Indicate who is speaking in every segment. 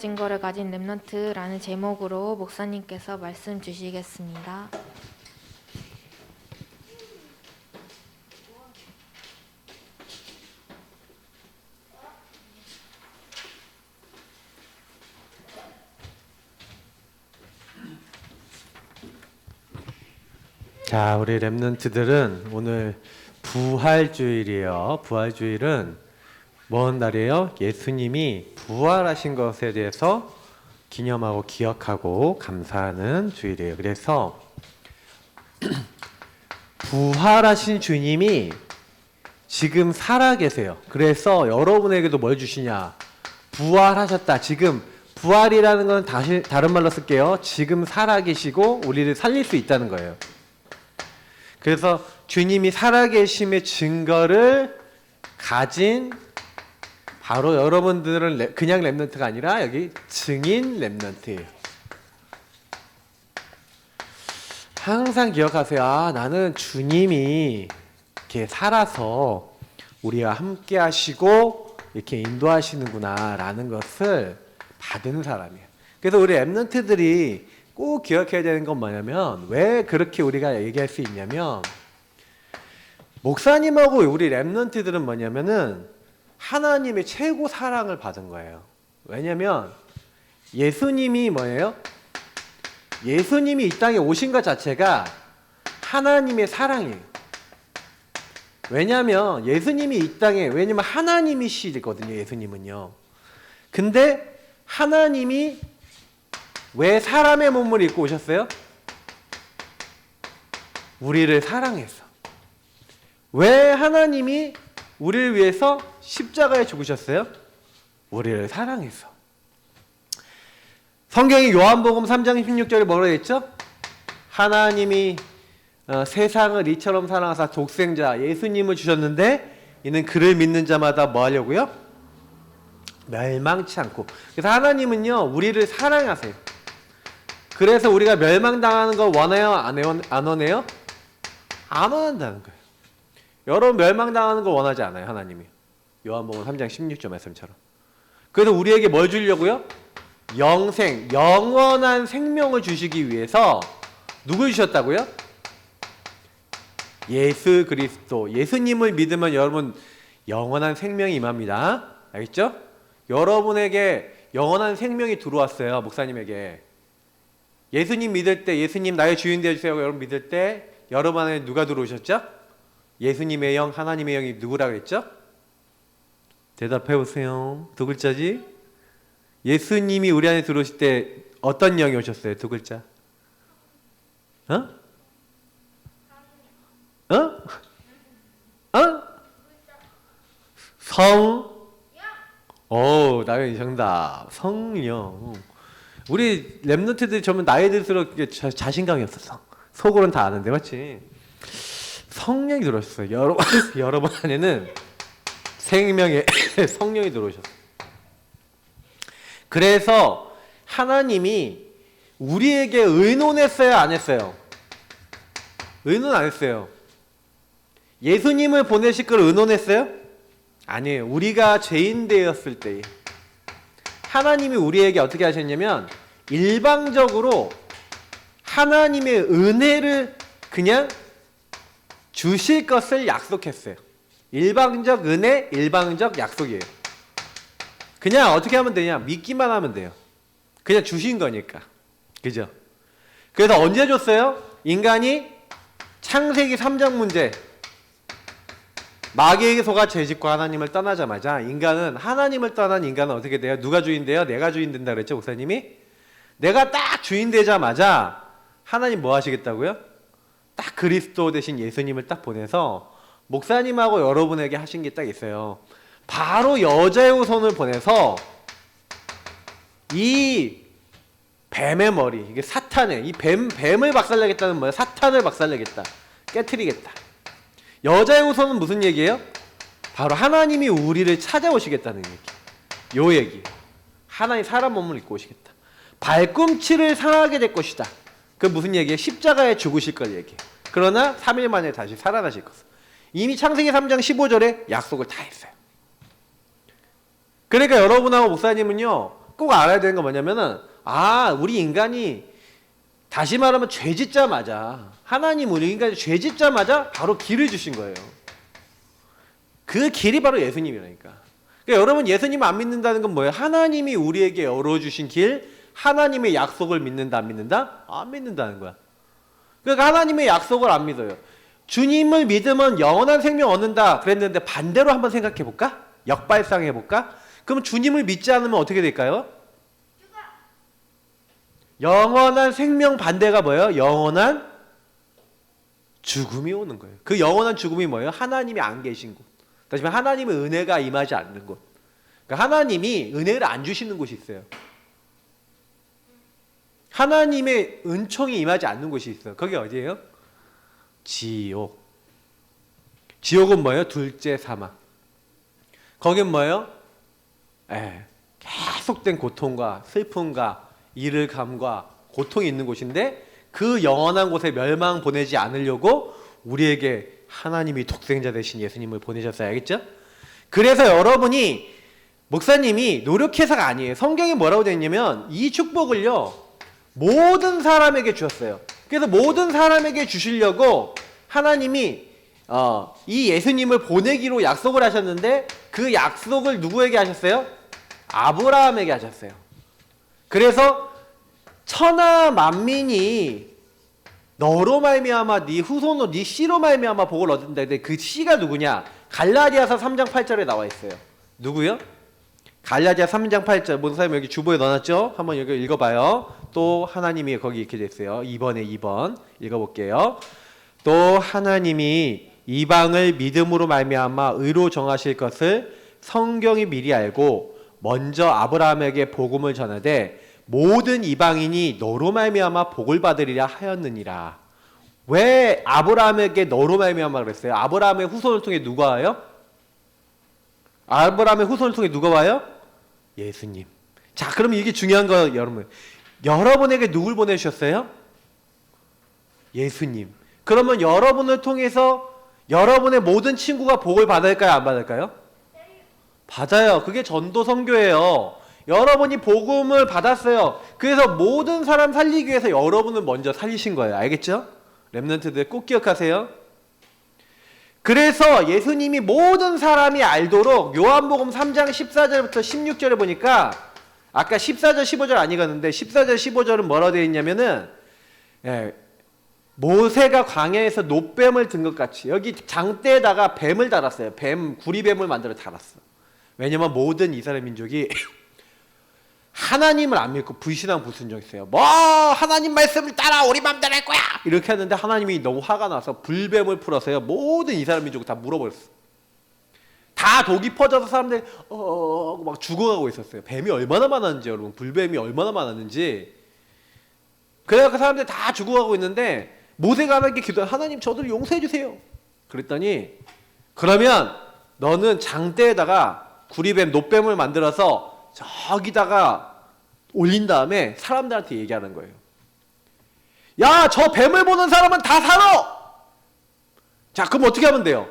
Speaker 1: 증거를 가진 렘넌트라는 제목으로 목사님께서 말씀 주시겠습니다.
Speaker 2: 자, 우리 렘넌트들은 오늘 부활주일이에요. 부활주일은 뭔 날이에요? 예수님이 부활하신 것에 대해서 기념하고 기억하고 감사하는 주일이에요. 그래서 부활하신 주님이 지금 살아계세요. 그래서 여러분에게도 뭘 주시냐? 부활하셨다. 지금 부활이라는 건 다른 말로 쓸게요. 지금 살아계시고 우리를 살릴 수 있다는 거예요. 그래서 주님이 살아계심의 증거를 가진 바로 여러분들은 그냥 렘넌트가 아니라 여기 증인 렘넌트예요. 항상 기억하세요. 아, 나는 주님이 이렇게 살아서 우리와 함께 하시고 이렇게 인도하시는구나 라는 것을 받은 사람이에요. 그래서 우리 렘넌트들이 꼭 기억해야 되는 건 뭐냐면, 왜 그렇게 우리가 얘기할 수 있냐면, 목사님하고 우리 렘넌트들은 뭐냐면은 하나님의 최고 사랑을 받은 거예요. 왜냐면 예수님이 뭐예요? 예수님이 이 땅에 오신 것 자체가 하나님의 사랑이에요. 왜냐면 예수님이 이 땅에, 왜냐면 하나님이시거든요, 예수님은요. 근데 하나님이 왜 사람의 몸을 입고 오셨어요? 우리를 사랑해서. 왜 하나님이 우리를 위해서 십자가에 죽으셨어요? 우리를 사랑해서. 성경이 요한복음 3장 16절에 뭐라고 했죠? 하나님이 세상을 이처럼 사랑하사 독생자 예수님을 주셨는데 이는 그를 믿는 자마다 뭐 하려고요? 멸망치 않고. 그래서 하나님은요 우리를 사랑하세요. 그래서 우리가 멸망당하는 거 원해요? 안 원해요? 안 원한다는 거예요. 여러분 멸망당하는 거 원하지 않아요, 하나님이. 요한복음 3장 16절 말씀처럼. 그래서 우리에게 뭘 주려고요? 영생, 영원한 생명을 주시기 위해서 누굴 주셨다고요? 예수 그리스도. 예수님을 믿으면 여러분 영원한 생명이 임합니다. 알겠죠? 여러분에게 영원한 생명이 들어왔어요, 목사님에게. 예수님 믿을 때, 예수님 나의 주인 되어주세요 여러분 믿을 때 여러분 안에 누가 들어오셨죠? 예수님의 영, 하나님의 영이 누구라 그랬죠? 대답해 보세요. 두 글자지? 예수님이 우리 안에 들어오실 때 어떤 영이 오셨어요? 두 글자. 어? 어? 어? 성? 오, 나연이 정답. 성령. 우리 렘넌트들이 전부 나이 들수록 자신감이 없었어. 속으로는 다 아는데, 맞지? 성령이 들어오셨어요. 여러분 안에는 생명의 성령이 들어오셨어요. 그래서 하나님이 우리에게 의논했어요, 안 했어요? 의논 안 했어요. 예수님을 보내실 걸 의논했어요? 아니에요. 우리가 죄인 되었을 때 하나님이 우리에게 어떻게 하셨냐면 일방적으로 하나님의 은혜를 그냥 주실 것을 약속했어요. 일방적 은혜, 일방적 약속이에요. 그냥 어떻게 하면 되냐? 믿기만 하면 돼요. 그냥 주신 거니까. 그죠? 그래서 언제 줬어요? 인간이 창세기 3장 문제. 마귀에게 속아 죄짓고 하나님을 떠나자마자 인간은, 하나님을 떠난 인간은 어떻게 돼요? 누가 주인 돼요? 내가 주인 된다 그랬죠, 목사님이? 내가 딱 주인 되자마자 하나님 뭐 하시겠다고요? 딱 그리스도 대신 예수님을 딱 보내서 목사님하고 여러분에게 하신 게 딱 있어요. 바로 여자의 후손을 보내서 이 뱀의 머리, 이게 사탄의, 이 뱀을 박살내겠다는 뭐예요? 사탄을 박살내겠다. 깨트리겠다. 여자의 후손은 무슨 얘기예요? 바로 하나님이 우리를 찾아오시겠다는 얘기. 요 얘기. 하나님 사람 몸을 입고 오시겠다. 발꿈치를 상하게 될 것이다. 그 무슨 얘기예요? 십자가에 죽으실 걸 얘기해요. 그러나 3일 만에 다시 살아나실 것을. 이미 창세기 3장 15절에 약속을 다 했어요. 그러니까 여러분하고 목사님은요, 꼭 알아야 되는 건 뭐냐면은 우리 인간이 다시 말하면 죄 짓자마자 하나님 우리 인간이 죄 짓자마자 바로 길을 주신 거예요. 그 길이 바로 예수님이라니까. 그러니까 여러분 예수님 안 믿는다는 건 뭐예요? 하나님이 우리에게 열어주신 길, 하나님의 약속을 믿는다 안 믿는다? 안 믿는다는 거야. 그러니까 하나님의 약속을 안 믿어요. 주님을 믿으면 영원한 생명 얻는다 그랬는데 반대로 한번 생각해 볼까? 역발상해 볼까? 그럼 주님을 믿지 않으면 어떻게 될까요? 영원한 생명 반대가 뭐예요? 영원한 죽음이 오는 거예요. 그 영원한 죽음이 뭐예요? 하나님이 안 계신 곳. 다시 말해 하나님의 은혜가 임하지 않는 곳. 그러니까 하나님이 은혜를 안 주시는 곳이 있어요. 하나님의 은총이 임하지 않는 곳이 있어요. 거기 어디예요? 지옥. 지옥은 뭐예요? 둘째 사망. 거긴 뭐예요? 계속된 고통과 슬픔과 이를감과 고통이 있는 곳인데 그 영원한 곳에 멸망 보내지 않으려고 우리에게 하나님이 독생자 되신 예수님을 보내셨어요. 알겠죠? 그래서 여러분이 목사님이 노력해서가 아니에요. 성경에 뭐라고 되어 있냐면 이 축복을요 모든 사람에게 주셨어요. 그래서 모든 사람에게 주시려고 하나님이 이 예수님을 보내기로 약속을 하셨는데 그 약속을 누구에게 하셨어요? 아브라함에게 하셨어요. 그래서 천하 만민이 너로 말미암아 네 후손으로 네 씨로 말미암아 복을 얻는다. 근데 그 씨가 누구냐? 갈라디아서 3장 8절에 나와 있어요. 누구요? 갈라디아 3장 8절. 목사님 여기 주보에 넣어놨죠? 한번 여기 읽어봐요. 또 하나님이 거기 이렇게 됐어요. 2번에 2번 읽어볼게요. 또 하나님이 이방을 믿음으로 말미암아 의로 정하실 것을 성경이 미리 알고 먼저 아브라함에게 복음을 전하되 모든 이방인이 너로 말미암아 복을 받으리라 하였느니라. 왜 아브라함에게 너로 말미암아 그랬어요? 아브라함의 후손을 통해 누가 와요? 아브라함의 후손을 통해 누가 와요? 예수님. 자, 그럼 이게 중요한 거 여러분. 여러분에게 누굴 보내주셨어요? 예수님. 그러면 여러분을 통해서 여러분의 모든 친구가 복을 받을까요? 안 받을까요? 받아요. 그게 전도 선교예요. 여러분이 복음을 받았어요. 그래서 모든 사람 살리기 위해서 여러분을 먼저 살리신 거예요. 알겠죠? 렘넌트들 꼭 기억하세요. 그래서 예수님이 모든 사람이 알도록 요한복음 3장 14절부터 16절에 보니까 아까 14절 15절 안 읽었는데 14절 15절은 뭐라고 되어 있냐면은 모세가 광야에서 놋뱀을 든 것 같이 여기 장대에다가 뱀을 달았어요. 구리뱀을 만들어 달았어. 왜냐면 모든 이스라엘 민족이 하나님을 안 믿고 불신앙 불순종했어요. 뭐 하나님 말씀을 따라 우리 맘대로 할 거야 이렇게 했는데 하나님이 너무 화가 나서 불뱀을 풀어서요 모든 이스라엘 민족을 다 물어버렸어. 다 독이 퍼져서 사람들이 막 죽어가고 있었어요. 뱀이 얼마나 많았는지 여러분, 불뱀이 얼마나 많았는지. 그래서 사람들이 다 죽어가고 있는데 모세가 하나님께 기도해. 하나님 저들을 용서해 주세요. 그랬더니 그러면 너는 장대에다가 구리뱀 놋뱀을 만들어서 저기다가 올린 다음에 사람들한테 얘기하는 거예요. 야, 저 뱀을 보는 사람은 다 살아. 자, 그럼 어떻게 하면 돼요?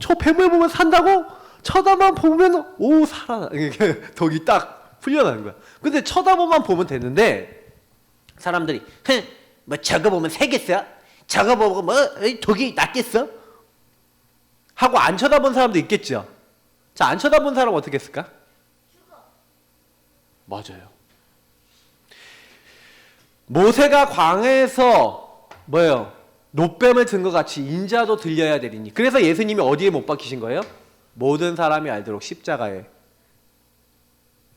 Speaker 2: 저 뱀을 보면 산다고? 쳐다만 보면 오 살아. 독이 딱 풀려나는 거야. 근데 쳐다보만 보면 되는데 사람들이 뭐 저거 보면 새겠어? 저거 보고 뭐 독이 낫겠어? 하고 안 쳐다본 사람도 있겠죠. 자, 안 쳐다본 사람 어떻게 했을까? 맞아요. 모세가 광야에서 뭐예요? 놋뱀을 든 것 같이 인자도 들려야 되리니. 그래서 예수님이 어디에 못 박히신 거예요? 모든 사람이 알도록 십자가에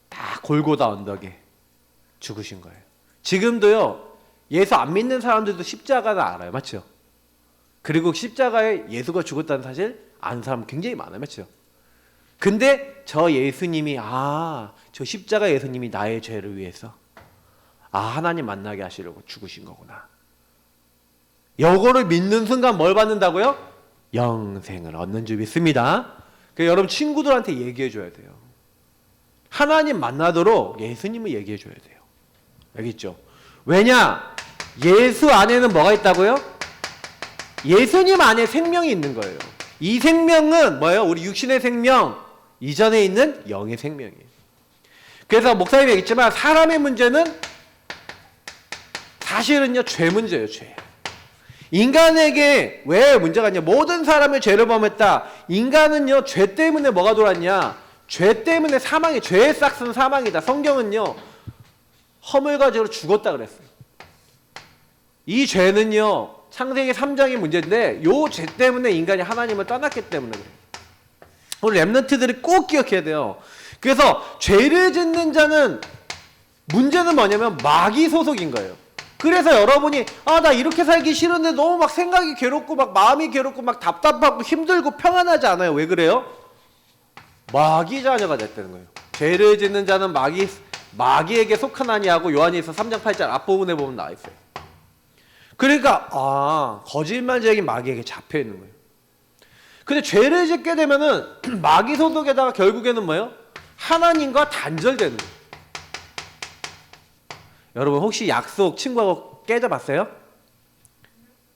Speaker 2: 다 골고다 언덕에 죽으신 거예요. 지금도요 예수 안 믿는 사람들도 십자가는 알아요. 맞죠? 그리고 십자가에 예수가 죽었다는 사실 아는 사람 굉장히 많아요. 맞죠? 근데 저 예수님이 저 십자가 예수님이 나의 죄를 위해서 하나님 만나게 하시려고 죽으신 거구나. 요거를 믿는 순간 뭘 받는다고요? 영생을 얻는 줄 믿습니다. 그러니까 여러분 친구들한테 얘기해 줘야 돼요. 하나님 만나도록 예수님을 얘기해 줘야 돼요. 알겠죠? 왜냐? 예수 안에는 뭐가 있다고요? 예수님 안에 생명이 있는 거예요. 이 생명은 뭐예요? 우리 육신의 생명 이전에 있는 영의 생명이에요. 그래서 목사님이 얘기했지만 사람의 문제는 사실은요 죄 문제예요. 죄. 인간에게 왜 문제가 있냐? 모든 사람의 죄를 범했다. 인간은요 죄 때문에 뭐가 돌았냐? 죄 때문에 사망이, 죄의 싹은 사망이다. 성경은요 허물과죄로 죽었다 그랬어요. 이 죄는요 창세기 3장의 문제인데 요 죄 때문에 인간이 하나님을 떠났기 때문에 그래요. 우리 랩런트들이 꼭 기억해야 돼요. 그래서 죄를 짓는 자는 문제는 뭐냐면 마귀 소속인 거예요. 그래서 여러분이 나 이렇게 살기 싫은데 너무 막 생각이 괴롭고 막 마음이 괴롭고 막 답답하고 힘들고 평안하지 않아요. 왜 그래요? 마귀 자녀가 됐다는 거예요. 죄를 짓는 자는 마귀에게 속하나니 하고 요한일서 3장 8절 앞부분에 보면 나와 있어요. 그러니까 거짓말쟁이 마귀에게 잡혀 있는 거예요. 근데 죄를 짓게 되면은 마귀 소속에다가 결국에는 뭐예요? 하나님과 단절되는 거예요. 여러분 혹시 약속 친구하고 깨져봤어요?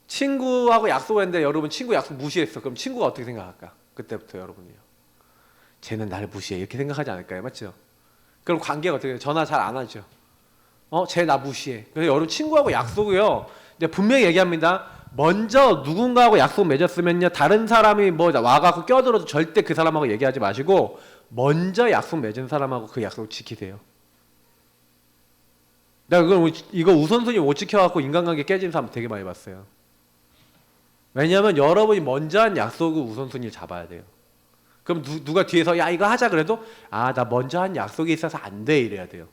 Speaker 2: 친구하고 약속했는데 여러분 친구 약속 무시했어. 그럼 친구가 어떻게 생각할까? 그때부터 여러분이요. 쟤는 나를 무시해. 이렇게 생각하지 않을까요? 맞죠? 그럼 관계가 어떻게 돼요? 전화 잘 안 하죠. 쟤 나 무시해. 그래서 여러분 친구하고 약속이요. 분명히 얘기합니다. 먼저 누군가하고 약속 맺었으면요. 다른 사람이 뭐 와갖고 껴들어도 절대 그 사람하고 얘기하지 마시고 먼저 약속 맺은 사람하고 그 약속 지키세요. 내가 이거 우선순위 못 지켜갖고 인간관계 깨진 사람 되게 많이 봤어요. 왜냐하면 여러분이 먼저 한 약속을 우선순위를 잡아야 돼요. 그럼 누가 뒤에서 야 이거 하자 그래도 나 먼저 한 약속이 있어서 안 돼 이래야 돼요.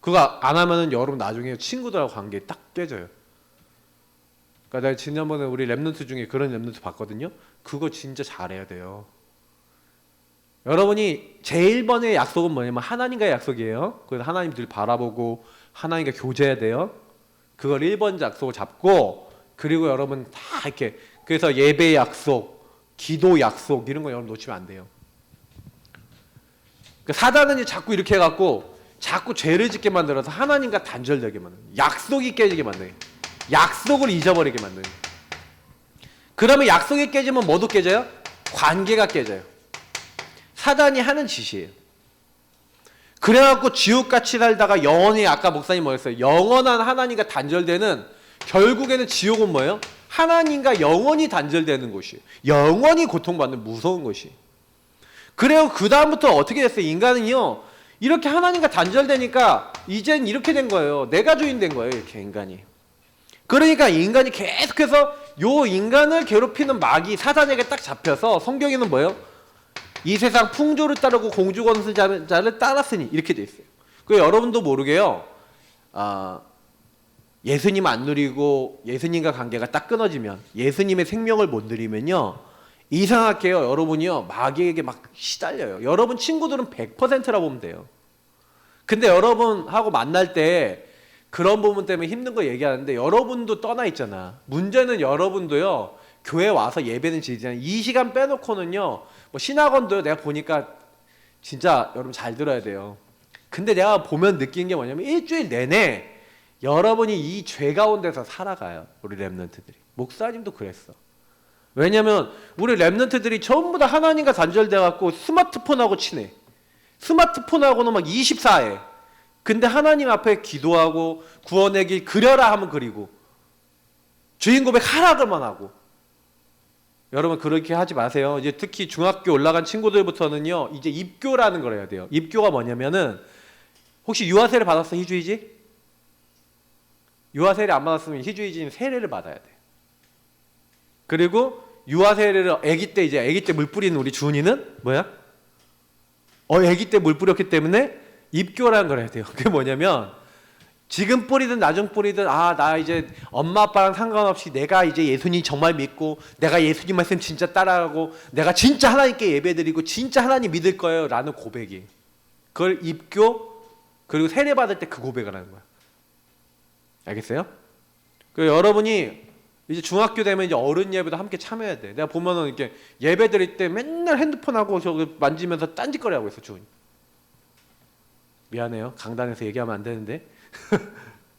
Speaker 2: 그거 안 하면은 여러분 나중에 친구들하고 관계 딱 깨져요. 그러니까 내가 지난번에 우리 랩런트 중에 그런 랩런트 봤거든요. 그거 진짜 잘해야 돼요. 여러분이 제일 번의 약속은 뭐냐면 하나님과의 약속이에요. 그래서 하나님 늘 바라보고 하나님과 교제해야 돼요. 그걸 1번 약속을 잡고 그리고 여러분 다 이렇게 그래서 예배 약속, 기도 약속 이런 거 여러분 놓치면 안 돼요. 그러니까 사단은 자꾸 이렇게 해갖고 자꾸 죄를 짓게 만들어서 하나님과 단절되게 만들어요. 약속이 깨지게 만들어요. 약속을 잊어버리게 만들어요. 그러면 약속이 깨지면 뭐도 깨져요? 관계가 깨져요. 사단이 하는 짓이에요. 그래갖고 지옥같이 살다가 영원히 아까 목사님 뭐였어요? 영원한 하나님과 단절되는 결국에는 지옥은 뭐예요? 하나님과 영원히 단절되는 곳이에요. 영원히 고통받는 무서운 곳이. 그래요. 그 다음부터 어떻게 됐어요? 인간은요. 이렇게 하나님과 단절되니까 이젠 이렇게 된 거예요. 내가 주인 된 거예요. 이렇게 인간이. 그러니까 인간이 계속해서 요 인간을 괴롭히는 마귀 사단에게 딱 잡혀서 성경에는 뭐예요? 이 세상 풍조를 따르고 공주권세자를 따랐으니 이렇게 돼 있어요. 그 여러분도 모르게요. 예수님 안 누리고 예수님과 관계가 딱 끊어지면 예수님의 생명을 못 누리면요. 이상하게요. 여러분이요. 마귀에게 막 시달려요. 여러분 친구들은 100%라고 보면 돼요. 근데 여러분하고 만날 때 그런 부분 때문에 힘든 거 얘기하는데 여러분도 떠나 있잖아. 문제는 여러분도요. 교회 와서 예배는 지지잖아요. 이 시간 빼놓고는요. 뭐 신학원도요. 내가 보니까 진짜 여러분 잘 들어야 돼요. 근데 내가 보면 느낀 게 뭐냐면 일주일 내내 여러분이 이 죄 가운데서 살아가요. 우리 랩런트들이. 목사님도 그랬어. 왜냐면 우리 랩런트들이 전부 다 하나님과 단절돼 갖고 스마트폰하고 친해. 스마트폰하고는 막 24해. 근데 하나님 앞에 기도하고 구원의 길 그려라 하면 그리고 주인 고백 하라 그만 하고. 여러분 그렇게 하지 마세요. 이제 특히 중학교 올라간 친구들부터는요. 이제 입교라는 걸 해야 돼요. 입교가 뭐냐면은 혹시 유아 세례 받았어? 희주이지? 유아 세례 안 받았으면 희주이지는 세례를 받아야 돼. 그리고 유아 세례를 아기 때 물 뿌리는 우리 준이는 뭐야? 아기 때 물 뿌렸기 때문에 입교라는 걸 해야 돼요. 그게 뭐냐면 지금 뿌리든 나중 뿌리든 나 이제 엄마 아빠랑 상관없이 내가 이제 예수님 정말 믿고 내가 예수님 말씀 진짜 따라하고 내가 진짜 하나님께 예배드리고 진짜 하나님 믿을 거예요 라는 고백이. 그걸 입교 그리고 세례 받을 때 그 고백을 하는 거야. 알겠어요? 그 여러분이 이제 중학교 되면 이제 어른 예배도 함께 참여해야 돼. 내가 보면은 이렇게 예배 드릴 때 맨날 핸드폰하고 저기 만지면서 딴짓거리 하고 있어, 준. 미안해요. 강단에서 얘기하면 안 되는데.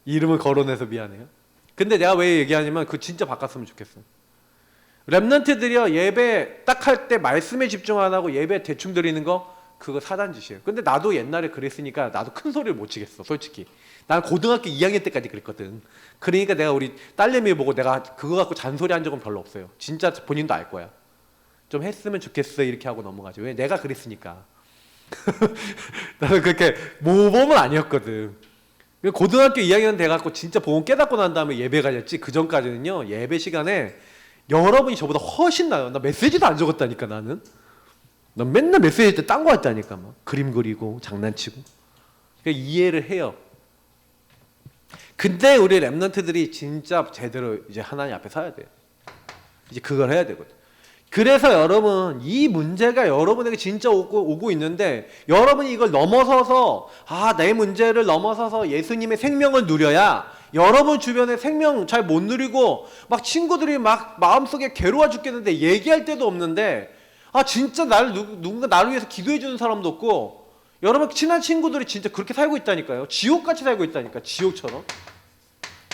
Speaker 2: 이름을 거론해서 미안해요. 근데 내가 왜 얘기하냐면 그거 진짜 바꿨으면 좋겠어. 랩런트들이요 예배 딱 할 때 말씀에 집중 안 하고 예배 대충 드리는 거 그거 사단 짓이에요. 근데 나도 옛날에 그랬으니까 나도 큰 소리를 못 치겠어, 솔직히. 난 고등학교 2학년 때까지 그랬거든. 그러니까 내가 우리 딸내미 보고 내가 그거 갖고 잔소리 한 적은 별로 없어요. 진짜 본인도 알 거야. 좀 했으면 좋겠어 이렇게 하고 넘어가지. 왜? 내가 그랬으니까. 나는 그렇게 모범은 아니었거든. 고등학교 2학년 돼갖고 진짜 복음 깨닫고 난 다음에 예배 가졌지. 그 전까지는요, 예배 시간에 여러분이 저보다 훨씬 나아요. 나 메시지도 안 적었다니까, 나는. 난 맨날 메시지 때 딴 거 했다니까. 막 그림 그리고 장난치고. 그러니까 이해를 해요. 근데 우리 랩런트들이 진짜 제대로 이제 하나님 앞에 서야 돼요. 이제 그걸 해야 되거든. 그래서 여러분, 이 문제가 여러분에게 진짜 오고 있는데, 여러분이 이걸 넘어서서, 내 문제를 넘어서서 예수님의 생명을 누려야, 여러분 주변에 생명 잘 못 누리고, 막 친구들이 막 마음속에 괴로워 죽겠는데, 얘기할 데도 없는데, 진짜 누군가 나를 위해서 기도해 주는 사람도 없고, 여러분 친한 친구들이 진짜 그렇게 살고 있다니까요. 지옥같이 살고 있다니까, 지옥처럼.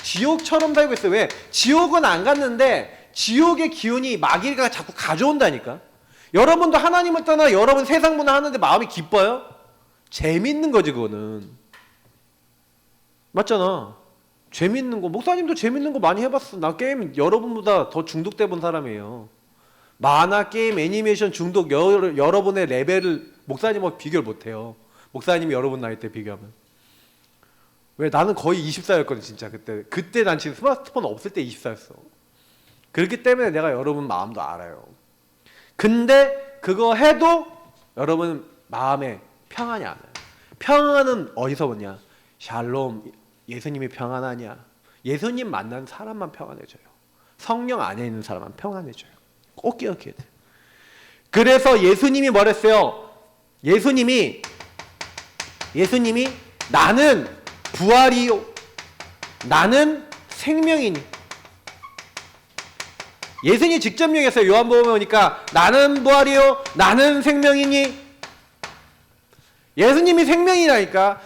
Speaker 2: 지옥처럼 살고 있어요. 왜? 지옥은 안 갔는데, 지옥의 기운이 마귀가 자꾸 가져온다니까. 여러분도 하나님을 떠나 여러분 세상 문화 하는데 마음이 기뻐요? 재밌는 거지 그거는. 맞잖아. 재밌는 거. 목사님도 재밌는 거 많이 해봤어. 나 게임 여러분보다 더 중독돼 본 사람이에요. 만화, 게임, 애니메이션 중독 여러분의 레벨을 목사님하고 비교를 못해요. 목사님이 여러분 나이 때 비교하면. 왜? 나는 거의 24였거든 진짜 그때. 그때 난 지금 스마트폰 없을 때 24였어. 그렇기 때문에 내가 여러분 마음도 알아요. 근데 그거 해도 여러분 마음에 평안이 안 와요. 평안은 어디서 오냐? 샬롬, 예수님이 평안하냐? 예수님 만난 사람만 평안해져요. 성령 안에 있는 사람만 평안해져요. 꼭 기억해야 돼요. 그래서 예수님이 뭐랬어요? 예수님이 나는 부활이요 나는 생명이니. 예수님이 직접 명했어요. 요한복음에 보니까 나는 부활이요 나는 생명이니. 예수님이 생명이라니까.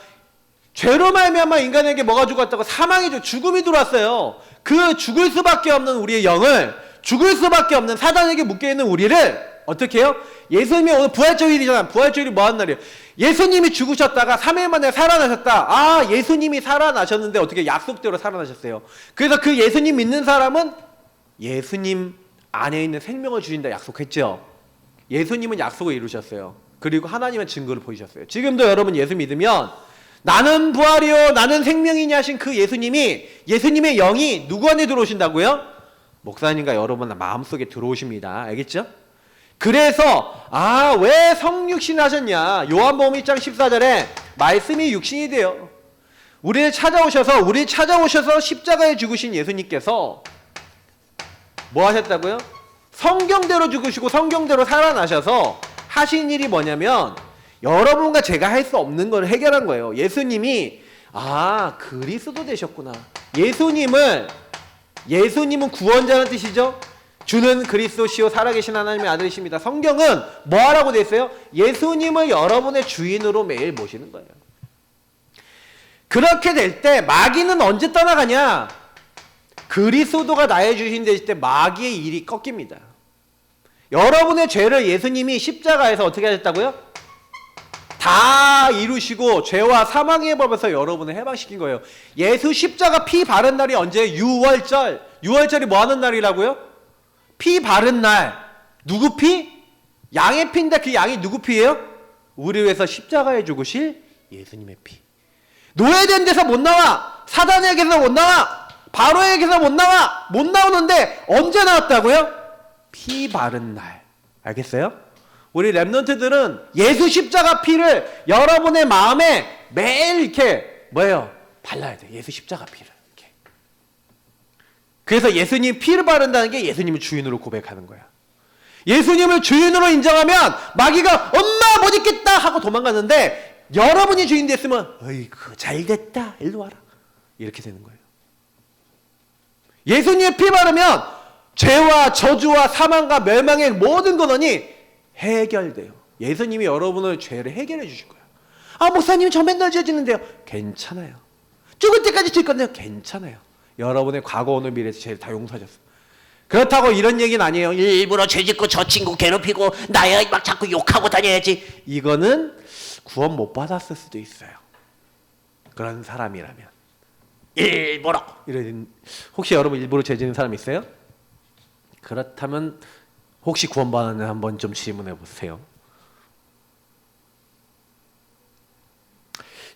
Speaker 2: 죄로 말미암아 인간에게 뭐가 죽었다고? 사망이죠. 죽음이 들어왔어요. 그 죽을 수밖에 없는 우리의 영을, 죽을 수밖에 없는 사단에게 묶여있는 우리를 어떻게 해요? 예수님이 오늘 부활주일이잖아. 부활주일이 뭐하는 날이에요? 예수님이 죽으셨다가 3일 만에 살아나셨다. 예수님이 살아나셨는데 어떻게 약속대로 살아나셨어요. 그래서 그 예수님 믿는 사람은 예수님 안에 있는 생명을 주신다 약속했죠. 예수님은 약속을 이루셨어요. 그리고 하나님의 증거를 보이셨어요. 지금도 여러분 예수 믿으면 나는 부활이요 나는 생명이냐 하신 그 예수님이, 예수님의 영이 누구 안에 들어오신다고요? 목사님과 여러분 마음속에 들어오십니다. 알겠죠? 그래서 왜 성육신 하셨냐? 요한복음 1장 14절에 말씀이 육신이 돼요. 우리를 찾아오셔서 십자가에 죽으신 예수님께서 뭐 하셨다고요? 성경대로 죽으시고 성경대로 살아나셔서 하신 일이 뭐냐면 여러분과 제가 할 수 없는 걸 해결한 거예요. 예수님이 그리스도 되셨구나. 예수님은 구원자라는 뜻이죠. 주는 그리스도시요 살아계신 하나님의 아들이십니다. 성경은 뭐 하라고 돼 있어요? 예수님을 여러분의 주인으로 매일 모시는 거예요. 그렇게 될 때 마귀는 언제 떠나가냐? 그리스도가 나의 주인 되실 때 마귀의 일이 꺾입니다. 여러분의 죄를 예수님이 십자가에서 어떻게 하셨다고요? 다 이루시고 죄와 사망의 법에서 여러분을 해방시킨 거예요. 예수 십자가 피 바른 날이 언제예요? 6월절. 6월절이 뭐 하는 날이라고요? 피 바른 날. 누구 피? 양의 피인데 그 양이 누구 피예요? 우리 위해서 십자가에 죽으실 예수님의 피. 노예된 데서 못 나와. 사단에게서 못 나와. 바로에게서 못 나와. 못 나오는데 언제 나왔다고요? 피 바른 날. 알겠어요? 우리 랩런트들은 예수 십자가 피를 여러분의 마음에 매일 이렇게 발라야 돼요. 예수 십자가 피를 이렇게. 그래서 예수님 피를 바른다는 게 예수님을 주인으로 고백하는 거야. 예수님을 주인으로 인정하면 마귀가 엄마 못 있겠다 하고 도망갔는데 여러분이 주인 됐으면 어이구 잘됐다 일로 와라 이렇게 되는 거예요. 예수님의 피 바르면 죄와 저주와 사망과 멸망의 모든 근원이 해결돼요. 예수님이 여러분의 죄를 해결해 주실 거예요. 목사님 저 맨날 죄 짓는데요. 괜찮아요. 죽을 때까지 질 건데요. 괜찮아요. 여러분의 과거 오늘 미래에서 죄를 다 용서하셨어요. 그렇다고 이런 얘기는 아니에요.
Speaker 3: 일부러 죄짓고 저 친구 괴롭히고 나야 막 자꾸 욕하고 다녀야지.
Speaker 2: 이거는 구원 못 받았을 수도 있어요. 그런 사람이라면.
Speaker 3: 일부러.
Speaker 2: 혹시 여러분 일부러 죄 지는 사람 있어요? 그렇다면 혹시 구원 받았는지 한번 좀 질문해 보세요.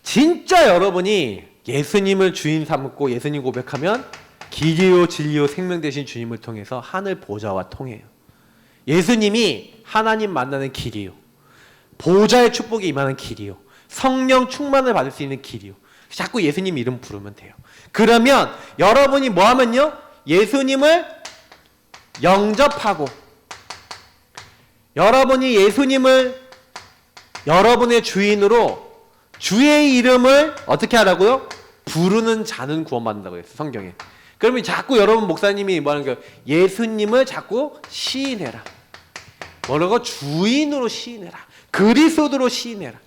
Speaker 2: 진짜 여러분이 예수님을 주인 삼고 예수님 고백하면 길이요 진리요 생명 되신 주님을 통해서 하늘 보좌와 통해요. 예수님이 하나님 만나는 길이요, 보좌의 축복이 임하는 길이요, 성령 충만을 받을 수 있는 길이요. 자꾸 예수님 이름 부르면 돼요. 그러면 여러분이 뭐 하면요? 예수님을 영접하고 여러분이 예수님을 여러분의 주인으로 주의 이름을 어떻게 하라고요? 부르는 자는 구원받는다고 했어요. 성경에. 그러면 자꾸 여러분 목사님이 뭐 하는 거예요? 예수님을 자꾸 시인해라. 뭐라고? 주인으로 시인해라. 그리스도로 시인해라.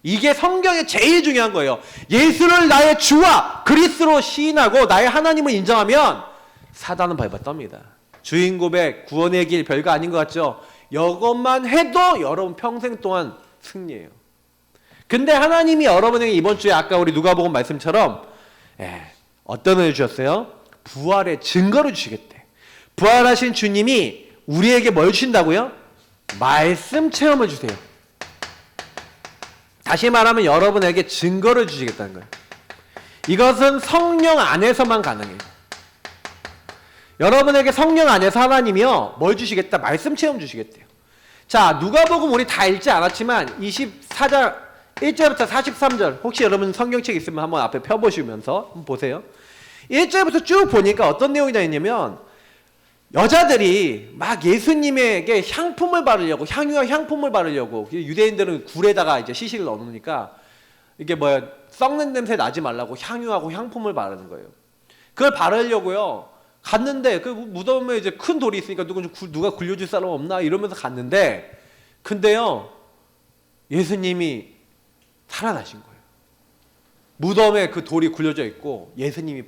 Speaker 2: 이게 성경에 제일 중요한 거예요. 예수를 나의 주와 그리스도로 시인하고 나의 하나님을 인정하면 사단은 발발 떱니다. 주인 고백, 구원의 길 별거 아닌 것 같죠? 이것만 해도 여러분 평생 동안 승리해요. 근데 하나님이 여러분에게 이번 주에 아까 우리 누가복음 말씀처럼 어떤 은혜 주셨어요? 부활의 증거를 주시겠대. 부활하신 주님이 우리에게 뭘 주신다고요? 말씀 체험을 주세요. 다시 말하면 여러분에게 증거를 주시겠다는 거예요. 이것은 성령 안에서만 가능해요. 여러분에게 성령 안에서 하나님이요 뭘 주시겠다? 말씀 체험 주시겠대요. 자, 누가복음 우리 다 읽지 않았지만 24장 1절부터 43절 혹시 여러분 성경책 있으면 한번 앞에 펴보시면서 한번 보세요. 1절부터 쭉 보니까 어떤 내용이 있냐면 여자들이 막 예수님에게 향품을 바르려고 향유와 향품을 바르려고 유대인들은 굴에다가 이제 시식을 넣어놓으니까 이게 뭐야 썩는 냄새 나지 말라고 향유하고 향품을 바르는 거예요. 그걸 바르려고요 갔는데 그 무덤에 이제 큰 돌이 있으니까 누가 굴려줄 사람 없나 이러면서 갔는데 근데요 예수님이 살아나신 거예요. 무덤에 그 돌이 굴려져 있고 예수님이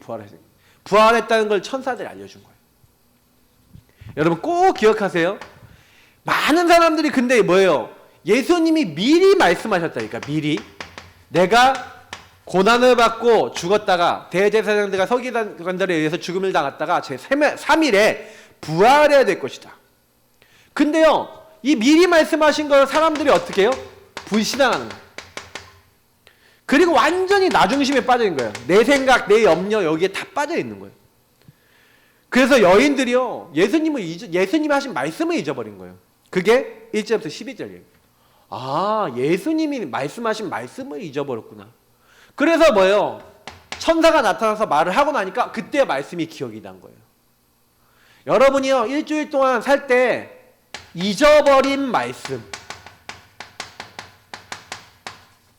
Speaker 2: 부활했다는 걸 천사들이 알려준 거예요. 여러분 꼭 기억하세요. 많은 사람들이 근데 뭐예요? 예수님이 미리 말씀하셨다니까. 미리 내가 고난을 받고 죽었다가 대제사장들과 서기관들에 의해서 죽음을 당했다가 제 3일에 부활해야 될 것이다. 근데요 이 미리 말씀하신 걸 사람들이 어떻게 해요? 불신앙하는 거예요. 그리고 완전히 나 중심에 빠져 있는 거예요. 내 생각, 내 염려 여기에 다 빠져 있는 거예요. 그래서 여인들이요 예수님이 하신 말씀을 잊어버린 거예요. 그게 1절부터 12절이에요. 아, 예수님이 말씀하신 말씀을 잊어버렸구나. 그래서 뭐예요? 천사가 나타나서 말을 하고 나니까 그때 말씀이 기억이 난 거예요. 여러분이요 일주일 동안 살 때 잊어버린 말씀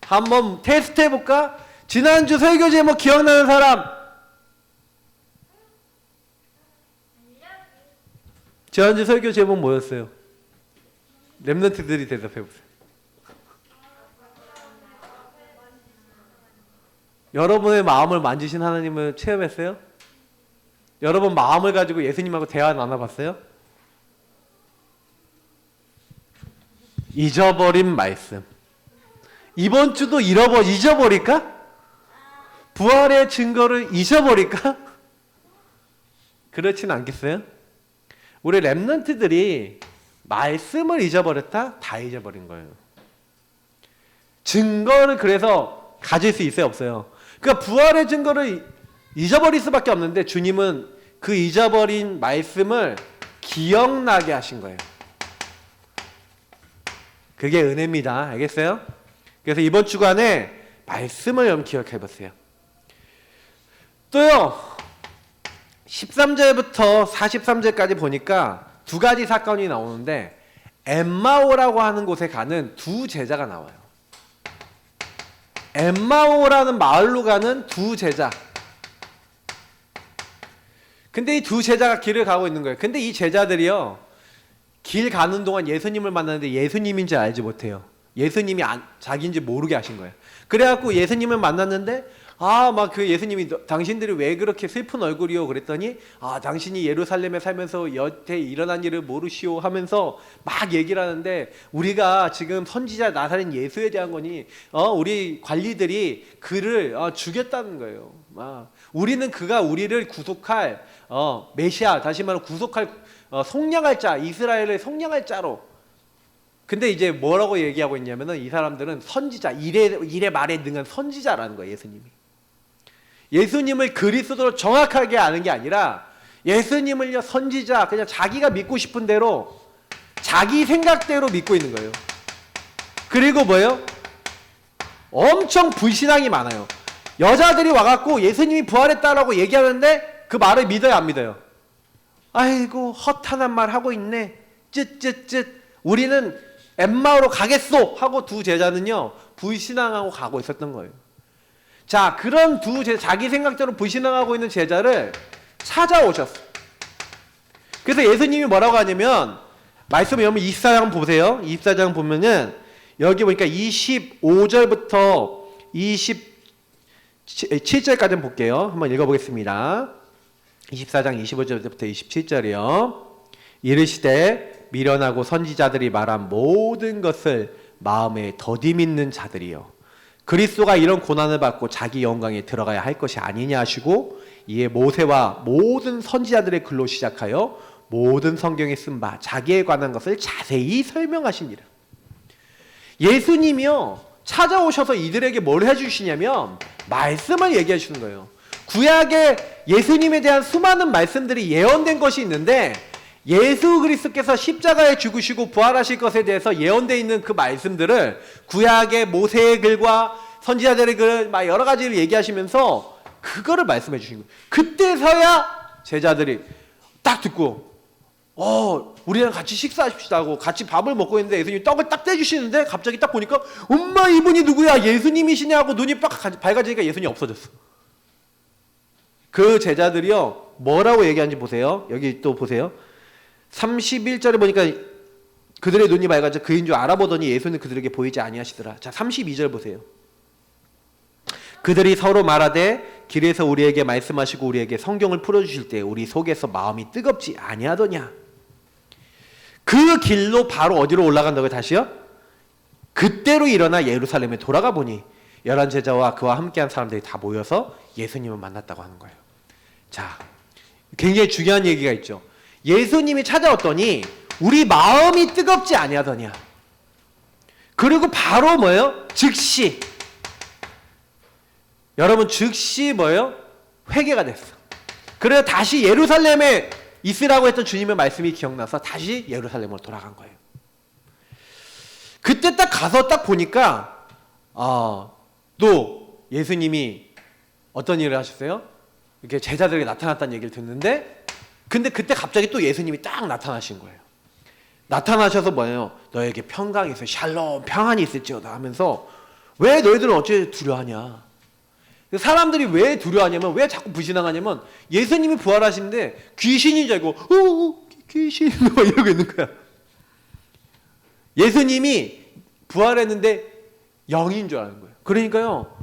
Speaker 2: 한번 테스트 해볼까? 지난주 설교 제목 기억나는 사람? 지난주 설교 제목 뭐였어요? 랩런트들이 대답해보세요. 여러분의 마음을 만지신 하나님을 체험했어요? 여러분 마음을 가지고 예수님하고 대화 나눠봤어요? 잊어버린 말씀. 이번 주도 잊어버릴까? 부활의 증거를 잊어버릴까? 그렇진 않겠어요? 우리 랩런트들이 말씀을 잊어버렸다? 다 잊어버린 거예요. 증거를 그래서 가질 수 있어요? 없어요? 그러니까 부활의 증거를 잊어버릴 수밖에 없는데 주님은 그 잊어버린 말씀을 기억나게 하신 거예요. 그게 은혜입니다. 알겠어요? 그래서 이번 주간에 말씀을 여러분 기억해 보세요. 또요 13절부터 43절까지 보니까 두 가지 사건이 나오는데 엠마오라고 하는 곳에 가는 두 제자가 나와요. 엠마오라는 마을로 가는 두 제자. 근데 이 두 제자가 길을 가고 있는 거예요. 근데 이 제자들이요 길 가는 동안 예수님을 만나는데 예수님인지 알지 못해요. 예수님이 자기인지 모르게 하신 거예요. 그래갖고 예수님을 만났는데 막 그 예수님이 당신들이 왜 그렇게 슬픈 얼굴이요? 그랬더니 당신이 예루살렘에 살면서 여태 일어난 일을 모르시오 하면서 막 얘기를 하는데 우리가 지금 선지자 나사렛 예수에 대한 거니 우리 관리들이 그를 죽였다는 거예요. 우리는 그가 우리를 구속할 메시아, 다시 말하면 구속할 속량할 자, 이스라엘을 속량할 자로. 근데 이제 뭐라고 얘기하고 있냐면은 이 사람들은 선지자, 일의 말에 능한 선지자라는 거예요. 예수님을 그리스도로 정확하게 아는 게 아니라 예수님을요 선지자, 그냥 자기가 믿고 싶은 대로 자기 생각대로 믿고 있는 거예요. 그리고 뭐예요? 엄청 불신앙이 많아요. 여자들이 와갖고 예수님이 부활했다라고 얘기하는데 그 말을 믿어요, 안 믿어요? 아이고 허탄한 말 하고 있네. 쯧쯧쯧. 우리는 엠마오로 가겠소 하고 두 제자는요 불신앙하고 가고 있었던 거예요. 자, 그런 자기 생각대로 불신앙하고 있는 제자를 찾아오셨어. 그래서 예수님이 뭐라고 하냐면 말씀 여러분 24장 보세요. 24장 보면은 여기 보니까 25절부터 27절까지 볼게요. 한번 읽어보겠습니다. 24장 25절부터 27절이요. 이르시되 미련하고 선지자들이 말한 모든 것을 마음에 더디 믿는 자들이요. 그리스도가 이런 고난을 받고 자기 영광에 들어가야 할 것이 아니냐 하시고 이에 모세와 모든 선지자들의 글로 시작하여 모든 성경에 쓴 바 자기에 관한 것을 자세히 설명하시니라. 예수님이요 찾아오셔서 이들에게 뭘 해주시냐면 말씀을 얘기해 주는 거예요. 구약에 예수님에 대한 수많은 말씀들이 예언된 것이 있는데 예수 그리스도께서 십자가에 죽으시고 부활하실 것에 대해서 예언되어 있는 그 말씀들을 구약의 모세의 글과 선지자들의 글 막 여러 가지를 얘기하시면서 그거를 말씀해 주신 거예요. 그때서야 제자들이 딱 듣고 우리랑 같이 식사하십시다 하고 같이 밥을 먹고 있는데 예수님이 떡을 딱 떼주시는데 갑자기 딱 보니까 엄마 이분이 누구야? 예수님이시냐 하고 눈이 빡 밝아지니까 예수님이 없어졌어. 그 제자들이요 뭐라고 얘기하는지 보세요. 여기 또 보세요. 31절에 보니까 그들의 눈이 밝아져 그인 줄 알아보더니 예수는 그들에게 보이지 아니하시더라. 자 32절 보세요. 그들이 서로 말하되 길에서 우리에게 말씀하시고 우리에게 성경을 풀어주실 때 우리 속에서 마음이 뜨겁지 아니하더냐. 그 길로 바로 어디로 올라간다고요? 다시요? 그때로 일어나 예루살렘에 돌아가 보니 11 제자와 그와 함께한 사람들이 다 모여서 예수님을 만났다고 하는 거예요. 자, 굉장히 중요한 얘기가 있죠. 예수님이 찾아왔더니 우리 마음이 뜨겁지 아니하더냐. 그리고 바로 뭐예요? 즉시 여러분 즉시 뭐예요? 회개가 됐어. 그래서 다시 예루살렘에 있으라고 했던 주님의 말씀이 기억나서 다시 예루살렘으로 돌아간 거예요. 그때 딱 가서 딱 보니까 또 예수님이 어떤 일을 하셨어요? 이렇게 제자들에게 나타났다는 얘기를 듣는데 근데 그때 갑자기 또 예수님이 딱 나타나신 거예요. 나타나셔서 뭐예요? 너에게 평강이 있어. 샬롬 평안이 있을지어다 하면서 왜 너희들은 어째 두려워하냐. 사람들이 왜 두려워하냐면 왜 자꾸 불신앙하냐면 예수님이 부활하시는데 귀신인 줄 알고 귀신 이러고 있는 거야. 예수님이 부활했는데 영인 줄 아는 거예요. 그러니까요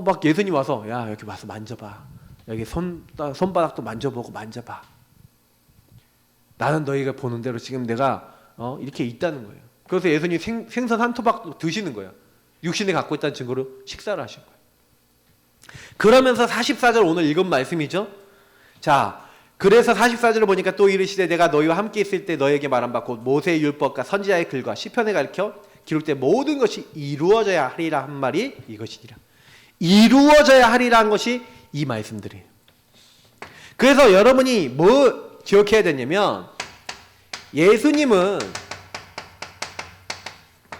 Speaker 2: 막 예수님 와서 야 여기 와서 만져봐. 여기 손바닥도 만져보고 만져봐. 나는 너희가 보는 대로 지금 내가 이렇게 있다는 거예요. 그래서 예수님 생선 한 토막 드시는 거예요. 육신에 갖고 있다는 증거로 식사를 하신 거예요. 그러면서 44절 오늘 읽은 말씀이죠. 자, 그래서 44절을 보니까 또 이르시되 내가 너희와 함께 있을 때 너에게 말한 바 곧 모세의 율법과 선지자의 글과 시편에 가르쳐 기록된 모든 것이 이루어져야 하리라 한 말이 이것이니라. 이루어져야 하리라는 것이 이 말씀들이에요. 그래서 여러분이 뭐 기억해야 되냐면 예수님은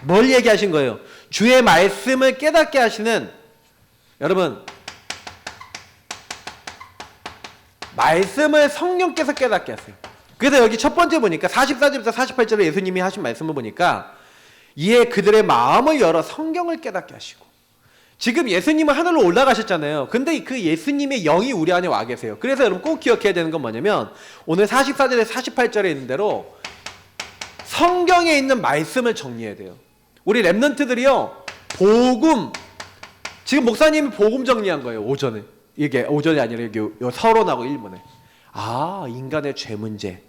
Speaker 2: 뭘 얘기하신 거예요? 주의 말씀을 깨닫게 하시는 여러분 말씀을 성령께서 깨닫게 하세요. 그래서 여기 첫 번째 보니까 44절부터 48절에 예수님이 하신 말씀을 보니까 이에 그들의 마음을 열어 성경을 깨닫게 하시고 지금 예수님은 하늘로 올라가셨잖아요. 근데 그 예수님의 영이 우리 안에 와 계세요. 그래서 여러분 꼭 기억해야 되는 건 뭐냐면 오늘 44절에 48절에 있는 대로 성경에 있는 말씀을 정리해야 돼요. 우리 랩런트들이요, 복음, 지금 목사님이 복음 정리한 거예요, 오전에. 이게 오전이 아니라 여기 요 서론하고 1문에. 아, 인간의 죄 문제,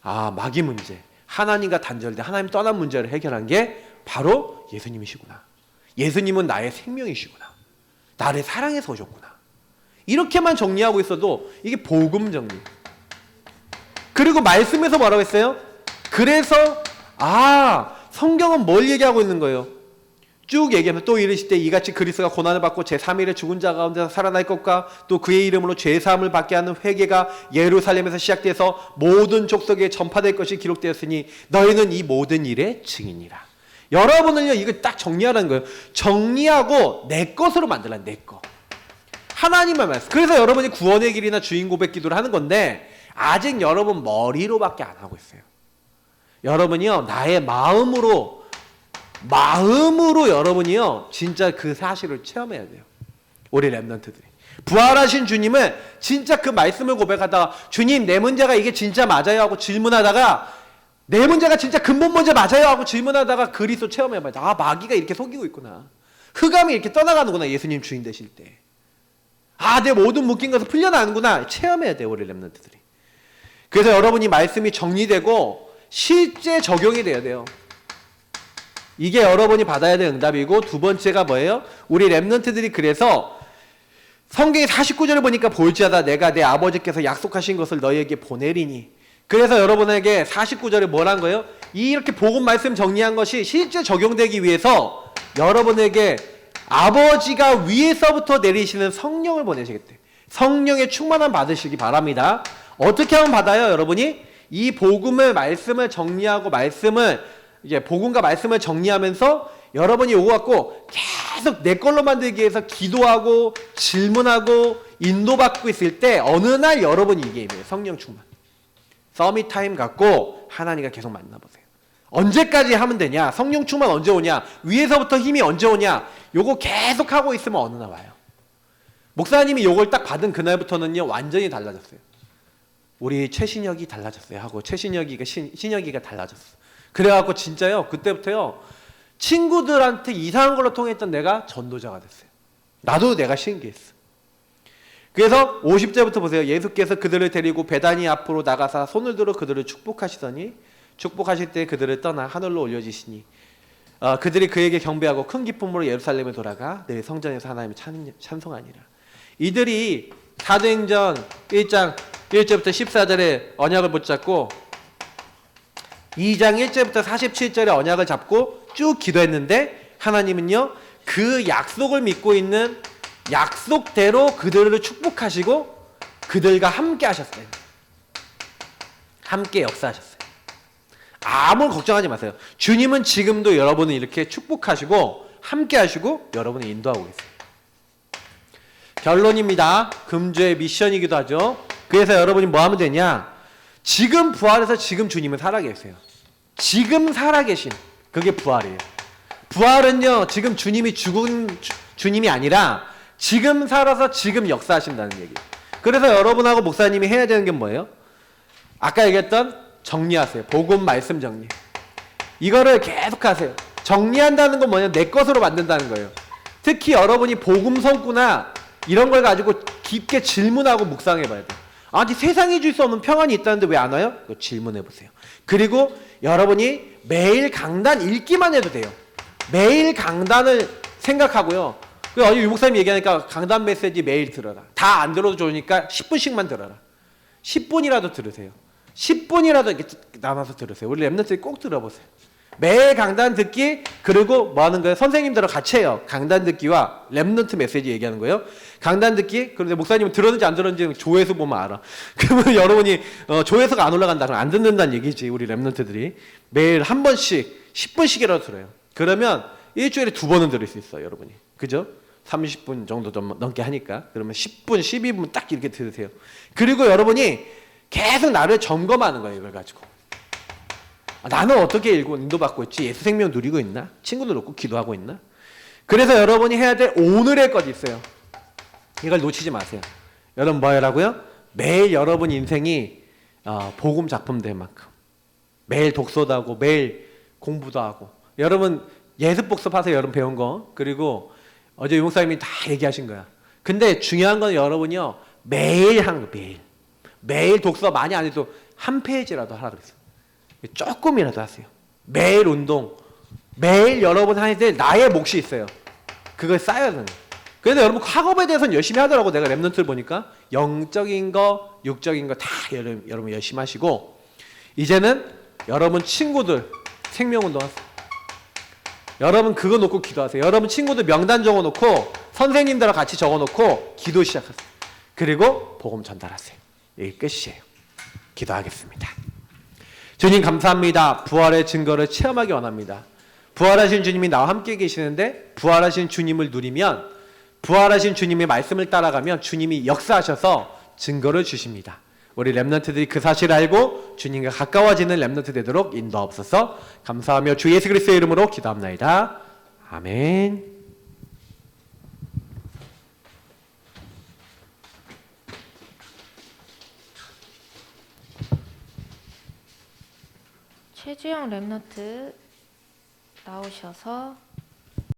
Speaker 2: 아, 마귀 문제, 하나님과 단절돼 하나님 떠난 문제를 해결한 게 바로 예수님이시구나. 예수님은 나의 생명이시구나. 나를 사랑해서 오셨구나. 이렇게만 정리하고 있어도 이게 복음 정리. 그리고 말씀에서 뭐라고 했어요? 그래서 성경은 뭘 얘기하고 있는 거예요? 쭉 얘기하면 또 이르실 때 이같이 그리스도가 고난을 받고 제3일에 죽은 자 가운데서 살아날 것과 또 그의 이름으로 죄사함을 받게 하는 회개가 예루살렘에서 시작돼서 모든 족속에 전파될 것이 기록되었으니 너희는 이 모든 일의 증인이라. 여러분은요, 이거 딱 정리하라는 거예요. 정리하고 내 것으로 만들라, 내 거. 하나님의 말씀. 그래서 여러분이 구원의 길이나 주인 고백 기도를 하는 건데 아직 여러분 머리로밖에 안 하고 있어요. 여러분이요, 나의 마음으로 여러분이요, 진짜 그 사실을 체험해야 돼요. 우리 랩런트들이. 부활하신 주님은 진짜 그 말씀을 고백하다가 주님, 내 문제가 이게 진짜 맞아요 하고 질문하다가 내 문제가 진짜 근본 문제 맞아요 하고 질문하다가 그리스도 체험해봐요. 아, 마귀가 이렇게 속이고 있구나. 흑암이 이렇게 떠나가는구나, 예수님 주인 되실 때. 아, 내 모든 묶인 것을 풀려나는구나. 체험해야 돼요, 우리 랩런트들이. 그래서 여러분이 말씀이 정리되고 실제 적용이 돼야 돼요. 이게 여러분이 받아야 될 응답이고, 두 번째가 뭐예요? 우리 랩런트들이 그래서 성경의 49절을 보니까 볼지어다 내가 내 아버지께서 약속하신 것을 너희에게 보내리니. 그래서 여러분에게 49절에 뭐란 거예요? 이렇게 복음 말씀 정리한 것이 실제 적용되기 위해서 여러분에게 아버지가 위에서부터 내리시는 성령을 보내시겠대. 성령의 충만함 받으시기 바랍니다. 어떻게 하면 받아요, 여러분이? 이 복음을, 말씀을 정리하고 이제 복음과 말씀을 정리하면서 여러분이 요거 갖고 계속 내 걸로 만들기 위해서 기도하고 질문하고 인도받고 있을 때 어느 날 여러분이 이게 임해요. 성령 충만. 서밋 타임 갖고 하나님과 계속 만나보세요. 언제까지 하면 되냐? 성령 충만 언제 오냐? 위에서부터 힘이 언제 오냐? 요거 계속 하고 있으면 어느 날 와요. 목사님이 요걸 딱 받은 그날부터는요, 완전히 달라졌어요. 우리 최신혁이 달라졌어요 하고 최신혁이가 신혁이가 달라졌어. 그래갖고 진짜요, 그때부터요, 친구들한테 이상한 걸로 통했던 내가 전도자가 됐어요. 나도 내가 신기했어. 그래서 50절부터 보세요. 예수께서 그들을 데리고 베다니 앞으로 나가사 손을 들어 그들을 축복하시더니 축복하실 때 그들을 떠나 하늘로 올려지시니 그들이 그에게 경배하고 큰 기쁨으로 예루살렘에 돌아가 늘 성전에서 하나님을 찬송하니라. 이들이 사도행전 1장 1절부터 14절에 언약을 붙잡고 2장 1절부터 47절에 언약을 잡고 쭉 기도했는데 하나님은요, 그 약속을 믿고 있는 약속대로 그들을 축복하시고 그들과 함께 하셨어요. 함께 역사하셨어요. 아무 걱정하지 마세요. 주님은 지금도 여러분을 이렇게 축복하시고 함께 하시고 여러분을 인도하고 계세요. 결론입니다. 금주의 미션이기도 하죠. 그래서 여러분이 뭐 하면 되냐? 지금 부활해서 지금 주님은 살아계세요. 지금 살아계신, 그게 부활이에요. 부활은요, 지금 주님이 죽은 주님이 아니라 지금 살아서 지금 역사하신다는 얘기예요. 그래서 여러분하고 목사님이 해야 되는 게 뭐예요? 아까 얘기했던 정리하세요. 복음 말씀 정리. 이거를 계속 하세요. 정리한다는 건 뭐냐? 내 것으로 만든다는 거예요. 특히 여러분이 복음 성구나 이런 걸 가지고 깊게 질문하고 묵상해 봐야 돼요. 아니, 세상이 줄 수 없는 평안이 있다는데 왜 안 와요? 이거 질문해 보세요. 그리고 여러분이 매일 강단 읽기만 해도 돼요. 매일 강단을 생각하고요. 어제 유목사님이 얘기하니까 강단 메시지 매일 들어라. 다 안 들어도 좋으니까 10분씩만 들어라. 10분이라도 들으세요. 10분이라도 이렇게 나눠서 들으세요. 우리 랩런트들이 꼭 들어보세요. 매일 강단 듣기, 그리고 뭐 하는 거예요? 선생님들하고 같이 해요. 강단 듣기와 랩런트 메시지 얘기하는 거예요. 강단 듣기, 그런데 목사님은 들었는지 안 들었는지 조회수 보면 알아. 그러면 여러분이 조회수가 안 올라간다 그러면 안 듣는다는 얘기지. 우리 랩런트들이 매일 한 번씩 10분씩이라도 들어요. 그러면 일주일에 2번은 들을 수 있어요, 여러분이. 그죠? 30분 정도 좀 넘게 하니까. 그러면 10분, 12분 딱 이렇게 들으세요. 그리고 여러분이 계속 나를 점검하는 거예요, 이걸 가지고. 나는 어떻게 인도받고 있지? 예수 생명 누리고 있나? 친구들 놓고 기도하고 있나? 그래서 여러분이 해야 될 오늘의 것이 있어요. 이걸 놓치지 마세요. 여러분 뭐 하라고요? 매일 여러분 인생이 복음 작품 될 만큼 매일 독서도 하고 매일 공부도 하고, 여러분 예습 복습하세요. 여러분 배운 거. 그리고 어제 유목사님이 다 얘기하신 거야. 근데 중요한 건 여러분이요. 매일 하는 거 매일. 매일 독서 많이 안 해도 한 페이지라도 하라 그랬어. 조금이라도 하세요. 매일 운동. 매일 여러분 하실 때 나의 몫이 있어요. 그걸 쌓여야 되는 거예요. 그래서 여러분 학업에 대해서는 열심히 하더라고. 내가 랩런트를 보니까 영적인 거, 육적인 거 다 여러분 열심히 하시고 이제는 여러분 친구들 생명운동 하세요. 여러분 그거 놓고 기도하세요. 여러분 친구들 명단 적어놓고 선생님들하고 같이 적어놓고 기도 시작하세요. 그리고 복음 전달하세요. 여기 끝이에요. 기도하겠습니다. 주님 감사합니다. 부활의 증거를 체험하기 원합니다. 부활하신 주님이 나와 함께 계시는데 부활하신 주님을 누리면 부활하신 주님의 말씀을 따라가면 주님이 역사하셔서 증거를 주십니다. 우리 랩런트들이 그 사실을 알고 주님과 가까워지는 랩런트 되도록 인도하옵소서. 감사하며 주 예수 그리스도의 이름으로 기도합나이다. 아멘.
Speaker 1: 최주영 랩너트 나오셔서